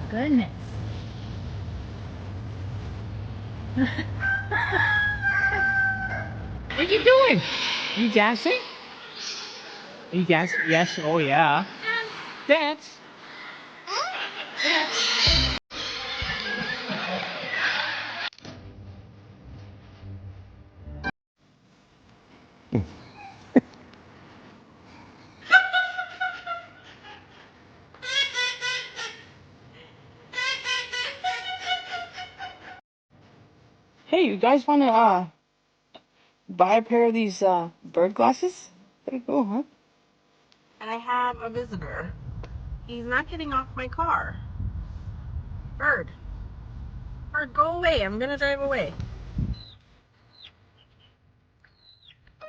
Goodness. What are you doing? Are you dancing? Are you dancing? Yes. Oh, yeah. Dance. Hey, you guys want to buy a pair of these bird glasses? Pretty cool, huh? And I have a visitor. He's not getting off my car. Bird. Bird, go away. I'm gonna drive away.